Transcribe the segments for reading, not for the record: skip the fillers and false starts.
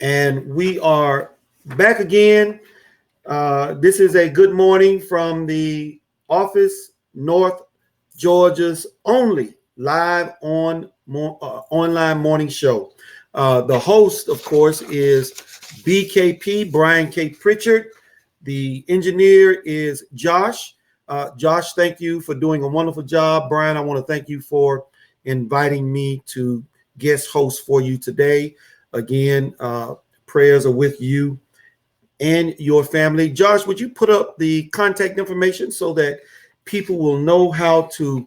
And we are back again. This is a good morning from the office, North Georgia's only live online morning show. The host, of course, is BKP, Brian K. Pritchard. The engineer is Josh. Josh, thank you for doing a wonderful job. Brian, I want to thank you for inviting me to guest host for you today. Again, prayers are with you and your family. Josh, would you put up the contact information so that people will know how to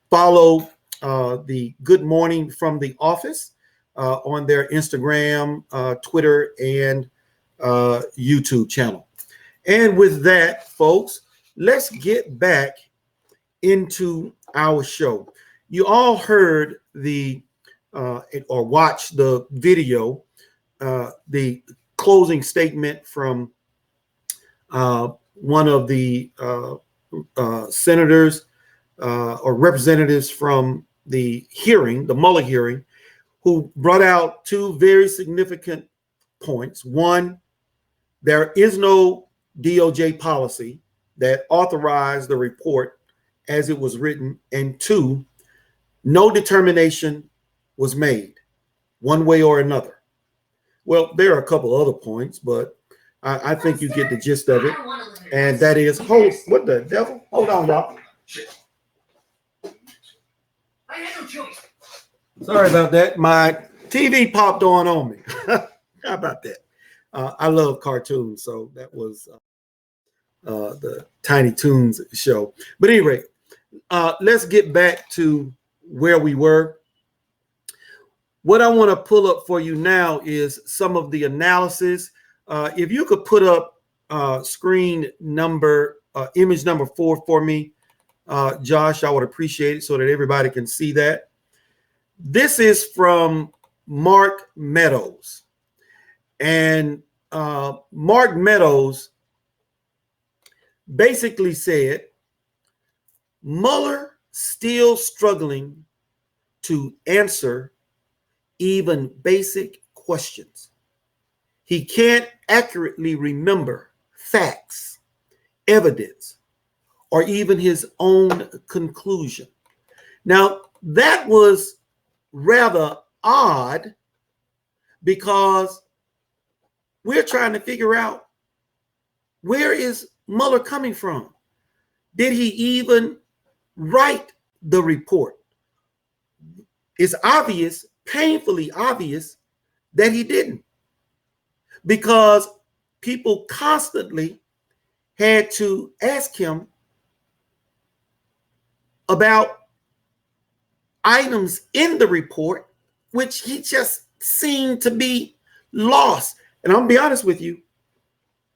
follow the Good Morning from the Office on their Instagram, Twitter, and YouTube channel? And with that, folks, let's get back into our show. You all heard or watched the video, the closing statement from one of the senators or representatives from the Mueller hearing, who brought out two very significant points. One, there is no DOJ policy that authorized the report as it was written. And two, no determination was made one way or another. Well, there are a couple other points, but I think you get the gist of it. And that is, what the devil? Hold on, y'all. I had no choice. Sorry about that. My TV popped on me. How about that? I love cartoons, so that was the Tiny Toons show. But anyway, let's get back to where we were. What I want to pull up for you now is some of the analysis. If you could put up image number 4 for me, Josh, I would appreciate it so that everybody can see that. This is from Mark Meadows. And Mark Meadows basically said, Mueller still struggling to answer even basic questions. He can't accurately remember facts, evidence, or even his own conclusion. Now, that was rather odd because we're trying to figure out, where is Mueller coming from? Did he even write the report? It's obvious, painfully obvious, that he didn't, because people constantly had to ask him about items in the report, which he just seemed to be lost. And I'm gonna be honest with you,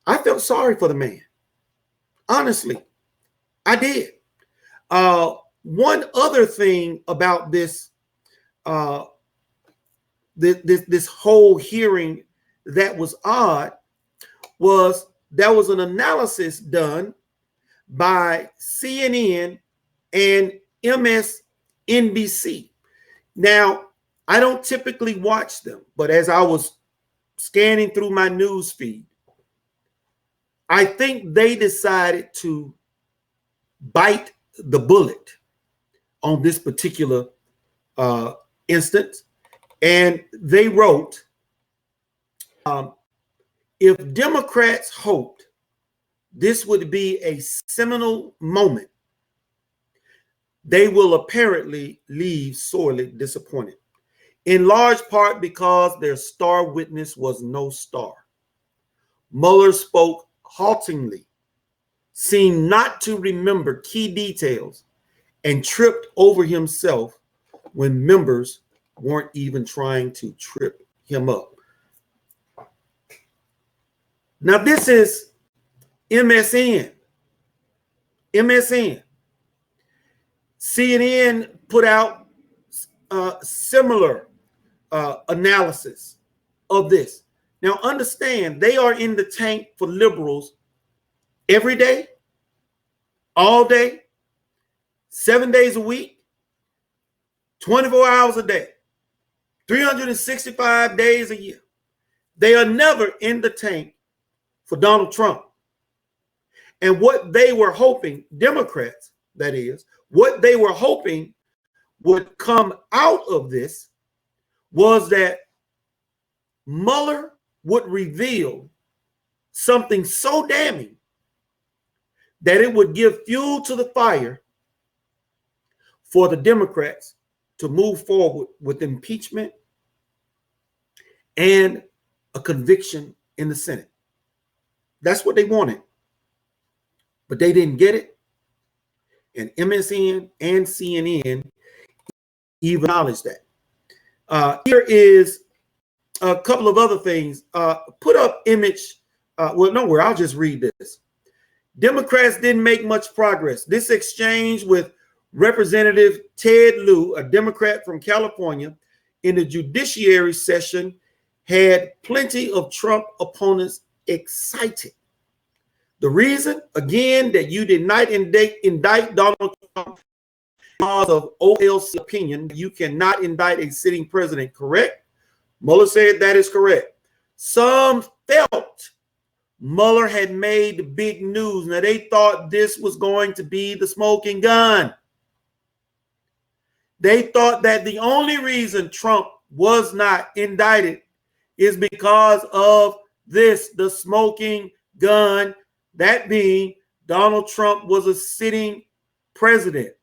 I felt sorry for the man. Honestly, I did. One other thing about this this whole hearing that was odd was there was an analysis done by CNN and MSNBC. Now, I don't typically watch them, but as I was scanning through my news feed, I think they decided to bite the bullet on this particular instance. And they wrote, if Democrats hoped this would be a seminal moment, they will apparently leave sorely disappointed, in large part because their star witness was no star. Mueller spoke haltingly, seemed not to remember key details, and tripped over himself when members weren't even trying to trip him up. Now, this is MSN. CNN put out similar analysis of this. Now, understand, they are in the tank for liberals every day, all day, 7 days a week, 24 hours a day, 365 days a year. They are never in the tank for Donald Trump. And what they were hoping, Democrats, that is, what they were hoping would come out of this was that Mueller would reveal something so damning that it would give fuel to the fire for the Democrats to move forward with impeachment and a conviction in the Senate. That's what they wanted. But they didn't get it. And MSN and CNN even acknowledged that. Here is a couple of other things. Put up image. Well, nowhere. I'll just read this. Democrats didn't make much progress. This exchange with Representative Ted Lieu, a Democrat from California, in the judiciary session had plenty of Trump opponents excited. The reason, again, that you did not indict Donald Trump because of OLC opinion, you cannot indict a sitting president, correct? Mueller said that is correct. Some felt Mueller had made the big news. Now, they thought this was going to be the smoking gun. They thought that the only reason Trump was not indicted is because of this, the smoking gun, that being Donald Trump was a sitting president.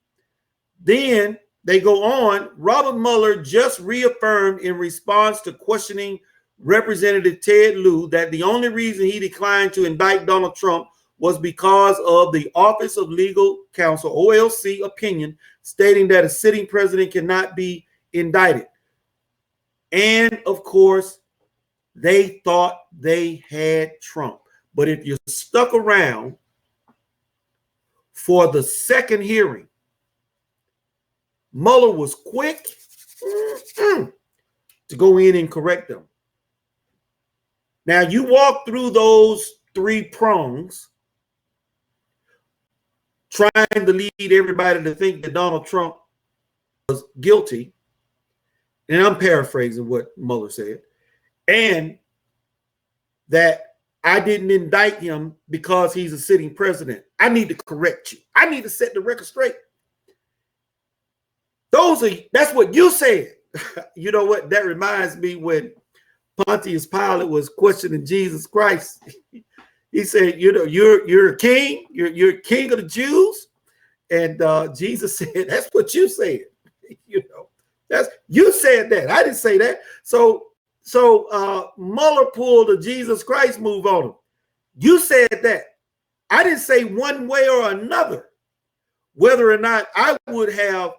Then they go on, Robert Mueller just reaffirmed in response to questioning Representative Ted Lieu that the only reason he declined to indict Donald Trump was because of the Office of Legal Counsel, OLC, opinion stating that a sitting president cannot be indicted. And of course, they thought they had Trump. But if you stuck around for the second hearing, Mueller was quick to go in and correct them. Now, you walk through those three prongs, trying to lead everybody to think that Donald Trump was guilty. And I'm paraphrasing what Mueller said. And that I didn't indict him because he's a sitting president. I need to correct you. I need to set the record straight. That's what you said. You know what? That reminds me when Pontius Pilate was questioning Jesus Christ. He said, you know, you're a king, you're king of the Jews. And Jesus said, that's what you said. You know, you said that. I didn't say that. So Mueller pulled a Jesus Christ move on him. You said that. I didn't say one way or another whether or not I would have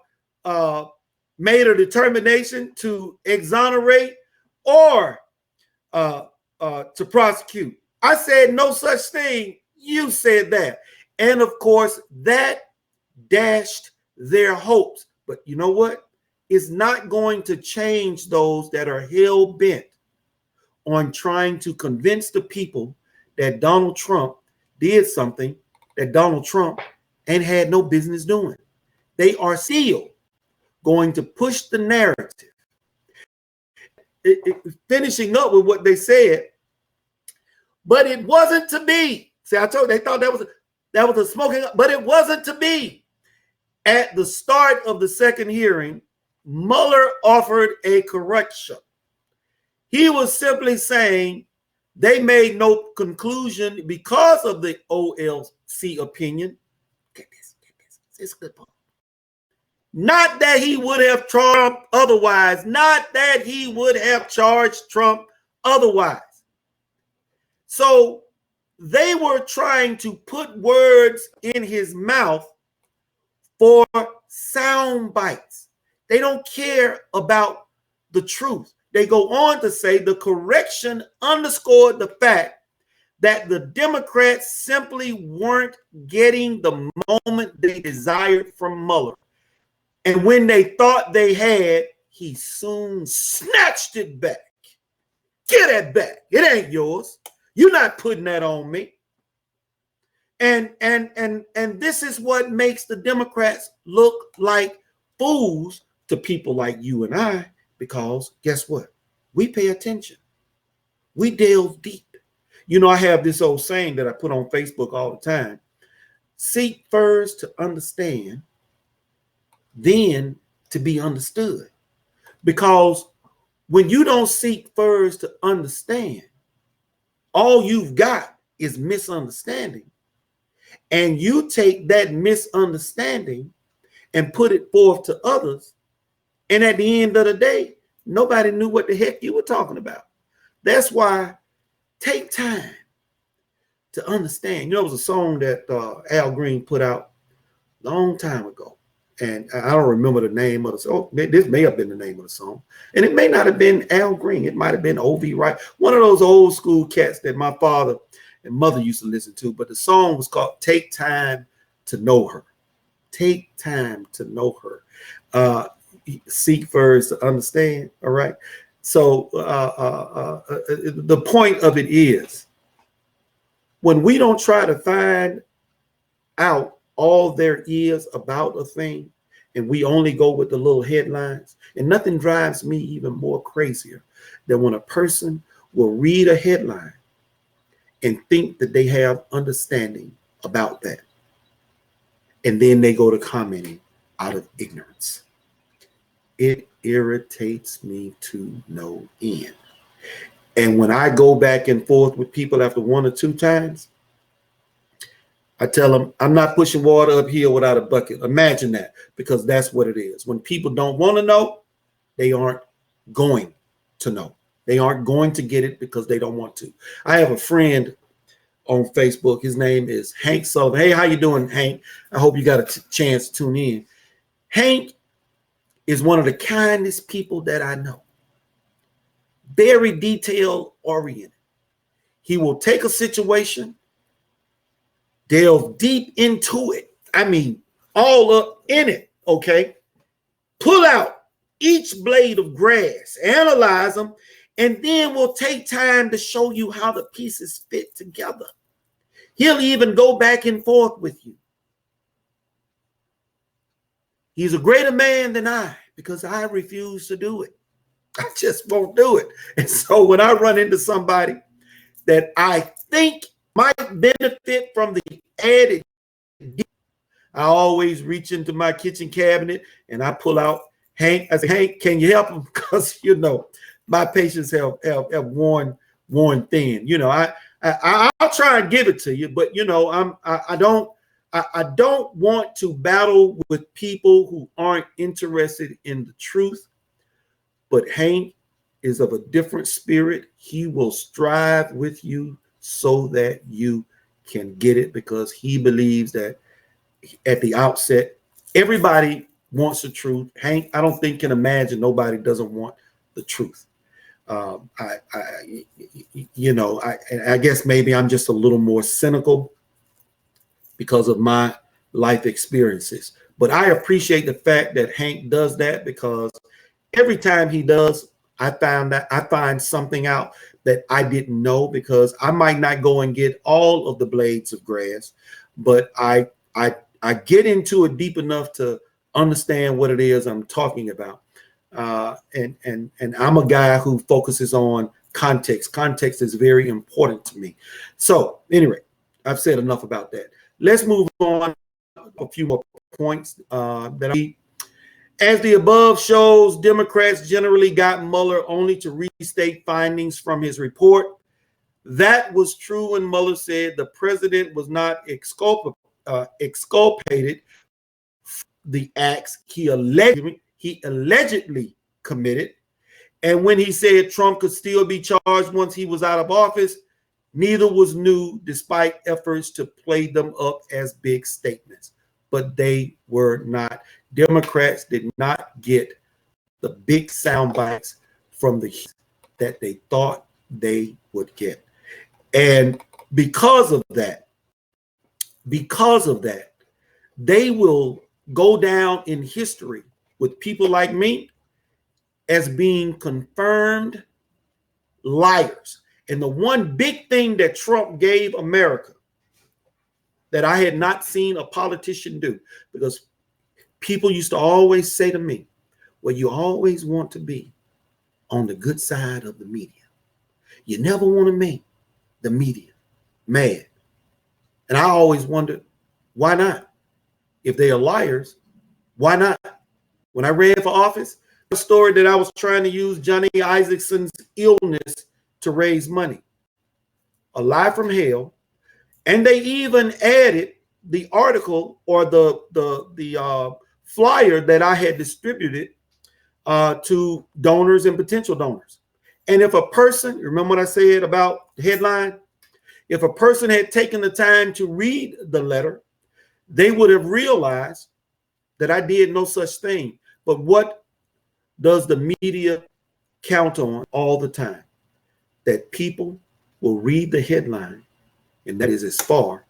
made a determination to exonerate or to prosecute. I said no such thing. You said that. And of course, that dashed their hopes. But you know what? It's not going to change those that are hell-bent on trying to convince the people that Donald Trump did something that Donald Trump ain't had no business doing. They are still going to push the narrative. Finishing up with what they said, but it wasn't to be. See, I told you, they thought that was a smoking, but it wasn't to be. At the start of the second hearing, Mueller offered a correction. He was simply saying they made no conclusion because of the OLC opinion. Get this. It's a good point. Not that he would have Trump otherwise. Not that he would have charged Trump otherwise. So they were trying to put words in his mouth for sound bites. They don't care about the truth. They go on to say the correction underscored the fact that the Democrats simply weren't getting the moment they desired from Mueller. And when they thought they had, he soon snatched it back. Get that back. It ain't yours. You're not putting that on me. And this is what makes the Democrats look like fools to people like you and I, because guess what? We pay attention. We delve deep. You know, I have this old saying that I put on Facebook all the time. Seek first to understand, then to be understood. Because when you don't seek first to understand, all you've got is misunderstanding. And you take that misunderstanding and put it forth to others. And at the end of the day, nobody knew what the heck you were talking about. That's why take time to understand. You know, it was a song that Al Green put out a long time ago. And I don't remember the name of the song. This may have been the name of the song. And it may not have been Al Green. It might have been O.V. Wright. One of those old school cats that my father and mother used to listen to. But the song was called Take Time to Know Her. Take time to know her. Seek first to understand. All right. So the point of it is, when we don't try to find out all there is about a thing, and we only go with the little headlines, and nothing drives me even more crazier than when a person will read a headline and think that they have understanding about that, and then they go to commenting out of ignorance. It irritates me to no end. And when I go back and forth with people after one or two times, I tell them, I'm not pushing water uphill without a bucket. Imagine that, because that's what it is. When people don't want to know, they aren't going to know. They aren't going to get it because they don't want to. I have a friend on Facebook. His name is Hank Sullivan. Hey, how you doing, Hank? I hope you got a chance to tune in. Hank is one of the kindest people that I know. Very detail oriented. He will take a situation, delve deep into it. I mean, all up in it, okay? Pull out each blade of grass, analyze them, and then we'll take time to show you how the pieces fit together. He'll even go back and forth with you. He's a greater man than I, because I refuse to do it. I just won't do it. And so when I run into somebody that I think might benefit from the added, I always reach into my kitchen cabinet and I pull out Hank. I say, Hank, can you help him? Because, you know, my patience have worn thin. You know, I'll try and give it to you, but you know, I don't want to battle with people who aren't interested in the truth. But Hank is of a different spirit. He will strive with you so that you can get it, because he believes that at the outset, everybody wants the truth. Hank, I don't think, can imagine nobody doesn't want the truth. I guess maybe I'm just a little more cynical because of my life experiences. But I appreciate the fact that Hank does that, because every time he does, I find something out that I didn't know, because I might not go and get all of the blades of grass, but I get into it deep enough to understand what it is I'm talking about. And I'm a guy who focuses on context. Context is very important to me. So anyway, I've said enough about that. Let's move on. A few more points as the above shows, Democrats generally got Mueller only to restate findings from his report. That was true when Mueller said the president was not exculpated the acts he allegedly committed. And when he said Trump could still be charged once he was out of office, neither was new, despite efforts to play them up as big statements. But they were not. Democrats did not get the big sound bites from the that they thought they would get. And because of that, they will go down in history with people like me as being confirmed liars. And the one big thing that Trump gave America that I had not seen a politician do, because people used to always say to me, well, you always want to be on the good side of the media. You never want to make the media mad. And I always wondered, why not? If they are liars, why not? When I ran for office, a story that I was trying to use Johnny Isaacson's illness to raise money. A lie from hell. And they even added the article or the flyer that I had distributed to donors and potential donors. And if a person, remember what I said about the headline? If a person had taken the time to read the letter, they would have realized that I did no such thing. But what does the media count on all the time? That people will read the headline, and that is as far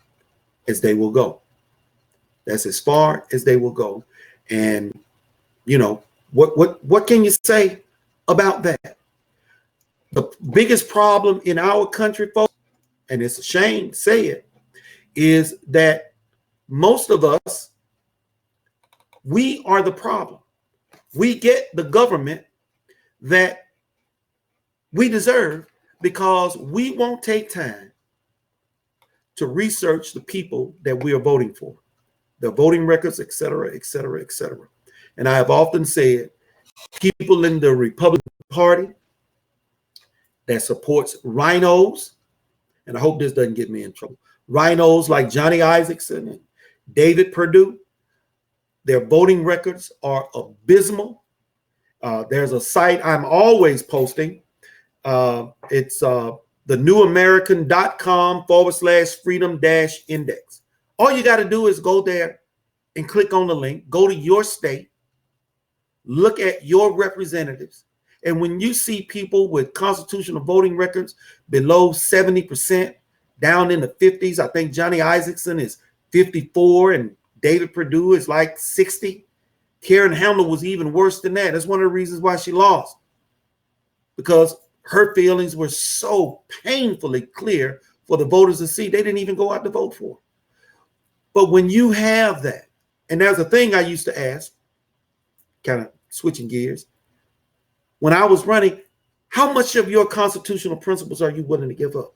as they will go. That's as far as they will go. And you know, what can you say about that? The biggest problem in our country, folks, and it's a shame to say it, is that most of us, we are the problem. We get the government that we deserve because we won't take time to research the people that we are voting for, their voting records, et cetera, et cetera, et cetera. And I have often said, people in the Republican Party that supports rhinos, and I hope this doesn't get me in trouble, rhinos like Johnny Isakson and David Perdue, their voting records are abysmal. There's a site I'm always posting. It's thenewamerican.com/freedom-index. All you got to do is go there and click on the link, go to your state, look at your representatives. And when you see people with constitutional voting records below 70%, down in the 50s, I think Johnny Isakson is 54 and David Perdue is like 60. Karen Hamler was even worse than that. That's one of the reasons why she lost, because her feelings were so painfully clear for the voters to see. They didn't even go out to vote for. But when you have that, and there's a thing I used to ask, kind of switching gears, when I was running, how much of your constitutional principles are you willing to give up?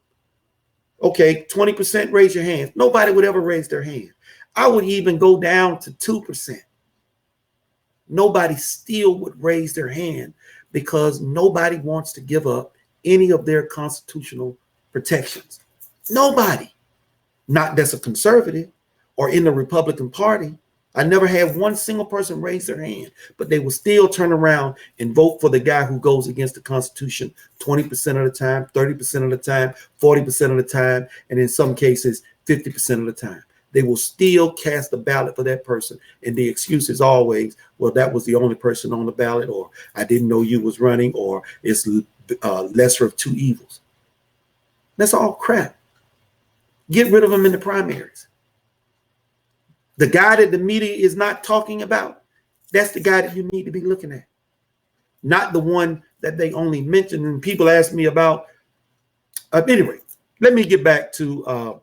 Okay, 20%, raise your hand. Nobody would ever raise their hand. I would even go down to 2%. Nobody still would raise their hand because nobody wants to give up any of their constitutional protections. Nobody. Not that's a conservative or in the Republican Party. I never had one single person raise their hand, but they will still turn around and vote for the guy who goes against the Constitution 20% of the time, 30% of the time, 40% of the time, and in some cases, 50% of the time. They will still cast a ballot for that person. And the excuse is always, well, that was the only person on the ballot, or I didn't know you was running, or it's lesser of two evils. That's all crap. Get rid of them in the primaries. The guy that the media is not talking about, that's the guy that you need to be looking at. Not the one that they only mention. And people ask me about. Anyway, let me get back to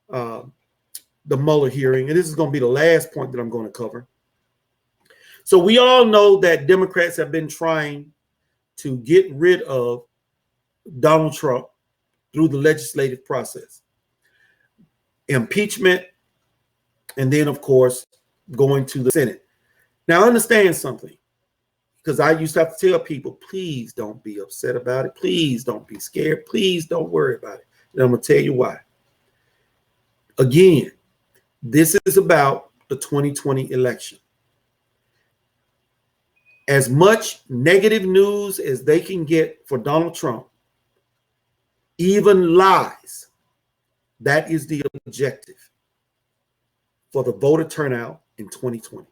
the Mueller hearing. And this is going to be the last point that I'm going to cover. So we all know that Democrats have been trying to get rid of Donald Trump through the legislative process. Impeachment, and then, of course, going to the Senate. Now, understand something, because I used to have to tell people, please don't be upset about it. Please don't be scared. Please don't worry about it. And I'm going to tell you why. Again, this is about the 2020 election. As much negative news as they can get for Donald Trump, even lies, that is the objective for the voter turnout in 2020.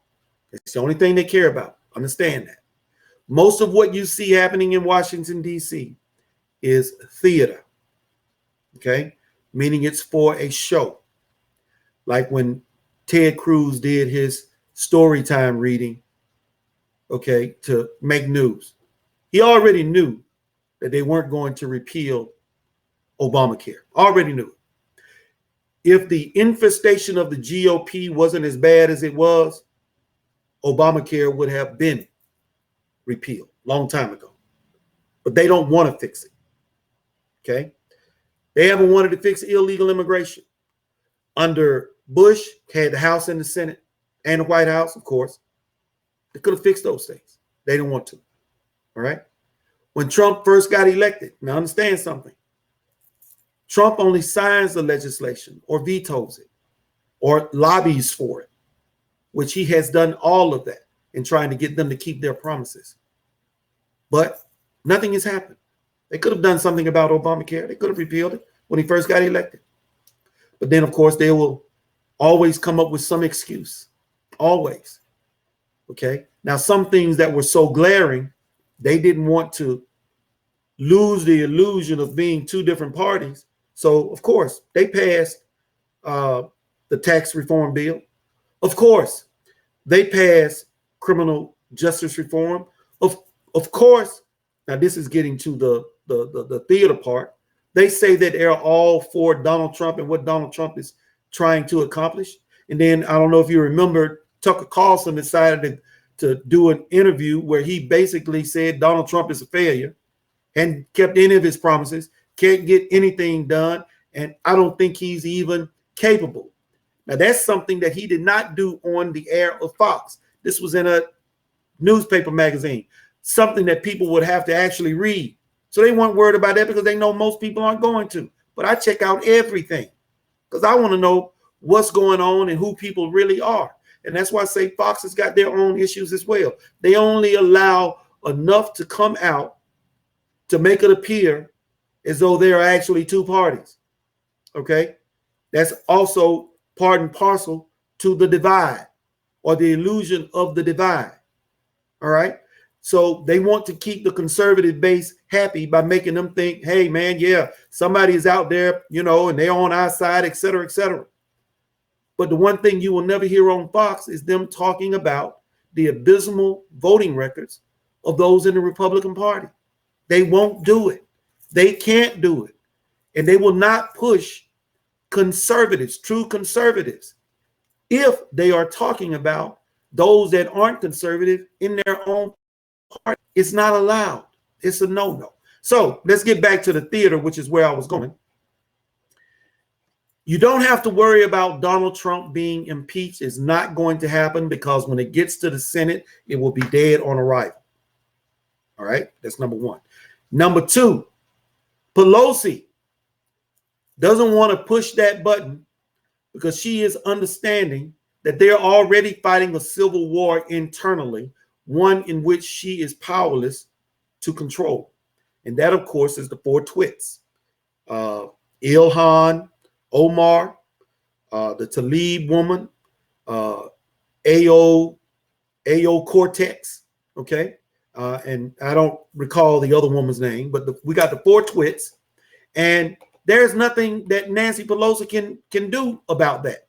It's the only thing they care about. Understand that. Most of what you see happening in Washington, D.C. is theater, okay? Meaning it's for a show. Like when Ted Cruz did his story time reading, okay, to make news. He already knew that they weren't going to repeal Obamacare. Already knew. If the infestation of the GOP wasn't as bad as it was, Obamacare would have been repealed a long time ago. But they don't want to fix it. Okay. They haven't wanted to fix illegal immigration. Under Bush, had the House and the Senate and the White House, of course. They could have fixed those things. They didn't want to. All right. When Trump first got elected, now understand something. Trump only signs the legislation or vetoes it or lobbies for it, which he has done all of that in trying to get them to keep their promises. But nothing has happened. They could have done something about Obamacare. They could have repealed it when he first got elected. But then, of course, they will always come up with some excuse. Always. Okay. Now, some things that were so glaring, they didn't want to lose the illusion of being two different parties. So, of course, they passed the tax reform bill. Of course, they passed criminal justice reform. Of course, now this is getting to the theater part. They say that they're all for Donald Trump and what Donald Trump is trying to accomplish. And then I don't know if you remember, Tucker Carlson decided to do an interview where he basically said Donald Trump is a failure and kept any of his promises, can't get anything done, and I don't think he's even capable. Now, that's something that he did not do on the air of Fox. This was in a newspaper magazine, something that people would have to actually read. So they weren't worried about that because they know most people aren't going to. But I check out everything because I want to know what's going on and who people really are. And that's why I say Fox has got their own issues as well. They only allow enough to come out to make it appear as though there are actually two parties. Okay? That's also part and parcel to the divide or the illusion of the divide. All right? So they want to keep the conservative base happy by making them think, hey, man, yeah, somebody is out there, you know, and they're on our side, et cetera, et cetera. But the one thing you will never hear on Fox is them talking about the abysmal voting records of those in the Republican Party. They won't do it. They can't do it. And they will not push conservatives, true conservatives, if they are talking about those that aren't conservative in their own party. It's not allowed. It's a no-no. So let's get back to the theater, which is where I was going. You don't have to worry about Donald Trump being impeached. It's not going to happen because when it gets to the Senate, it will be dead on arrival. All right, that's number one. Number two, Pelosi doesn't want to push that button because she is understanding that they're already fighting a civil war internally, one in which she is powerless to control. And that, of course, is the four twits. Ilhan Omar, the Tlaib woman, Ayo Cortex, okay? And I don't recall the other woman's name, but we got the four twits, and there's nothing that Nancy Pelosi can do about that.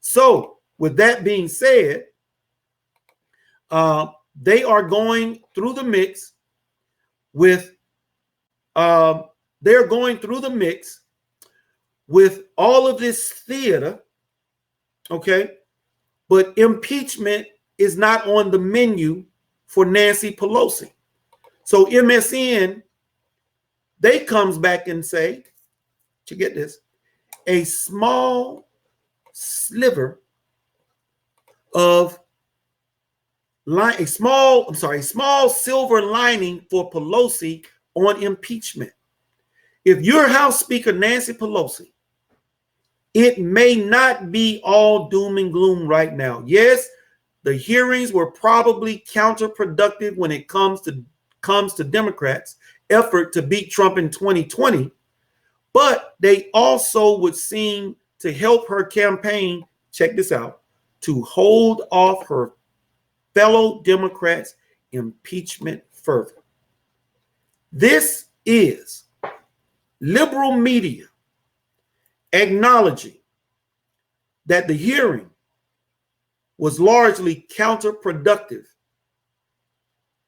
So with that being said, they are going through the mix with they're going through the mix with all of this theater, okay? But impeachment is not on the menu for Nancy Pelosi. So MSN, they comes back and say, to get this, a small sliver of a small silver lining for Pelosi on impeachment. If you're House Speaker Nancy Pelosi, it may not be all doom and gloom right now. Yes, the hearings were probably counterproductive when it comes to Democrats' effort to beat Trump in 2020, but they also would seem to help her campaign, check this out, to hold off her fellow Democrats' impeachment fervor. This is liberal media acknowledging that the hearing was largely counterproductive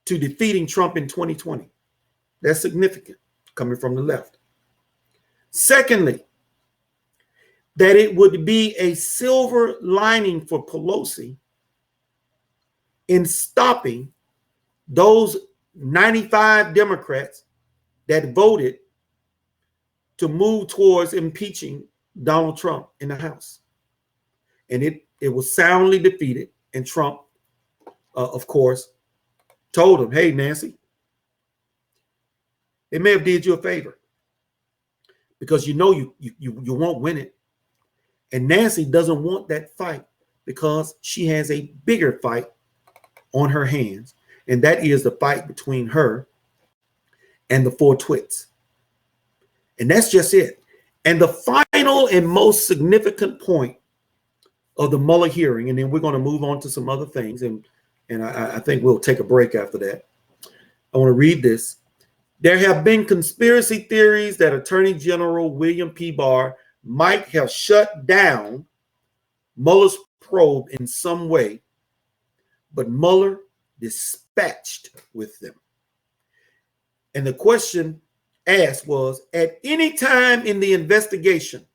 to defeating Trump in 2020. That's significant coming from the left. Secondly, that it would be a silver lining for Pelosi in stopping those 95 Democrats that voted to move towards impeaching Donald Trump in the House. And it was soundly defeated. And Trump, of course, told him, hey, Nancy, they may have did you a favor because you know you won't win it. And Nancy doesn't want that fight because she has a bigger fight on her hands. And that is the fight between her and the 4 twits. And that's just it. And the final and most significant point of the Mueller hearing, and then we're going to move on to some other things, and I think we'll take a break after that. I want to read this. There have been conspiracy theories that Attorney General William P. Barr might have shut down Mueller's probe in some way, but Mueller dispatched with them. And the question asked was, at any time in the investigation,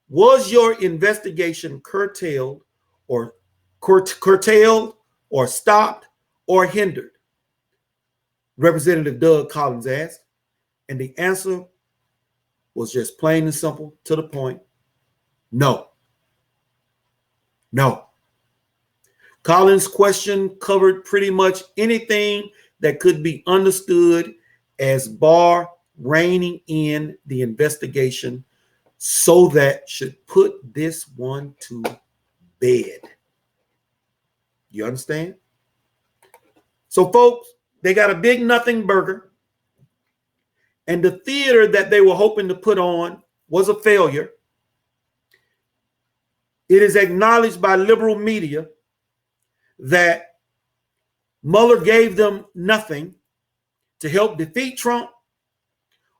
was your investigation curtailed or stopped or hindered? Representative Doug Collins asked, and the answer was just plain and simple, to the point. No. No. Collins' question covered pretty much anything that could be understood as Barr reining in the investigation, so that should put this one to bed. You understand? So, folks, they got a big nothing burger, and the theater that they were hoping to put on was a failure. It is acknowledged by liberal media that Mueller gave them nothing to help defeat Trump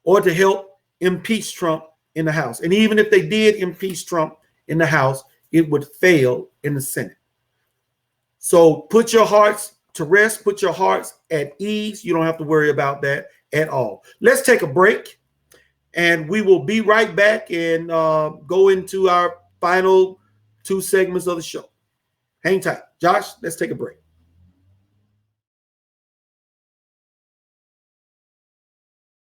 or to help impeach Trump in the House. And even if they did impeach Trump in the House, it would fail in the Senate. So put your hearts to rest, put your hearts at ease. You don't have to worry about that at all. Let's take a break, and we will be right back and go into our final 2 segments of the show. Hang tight. Josh, let's take a break.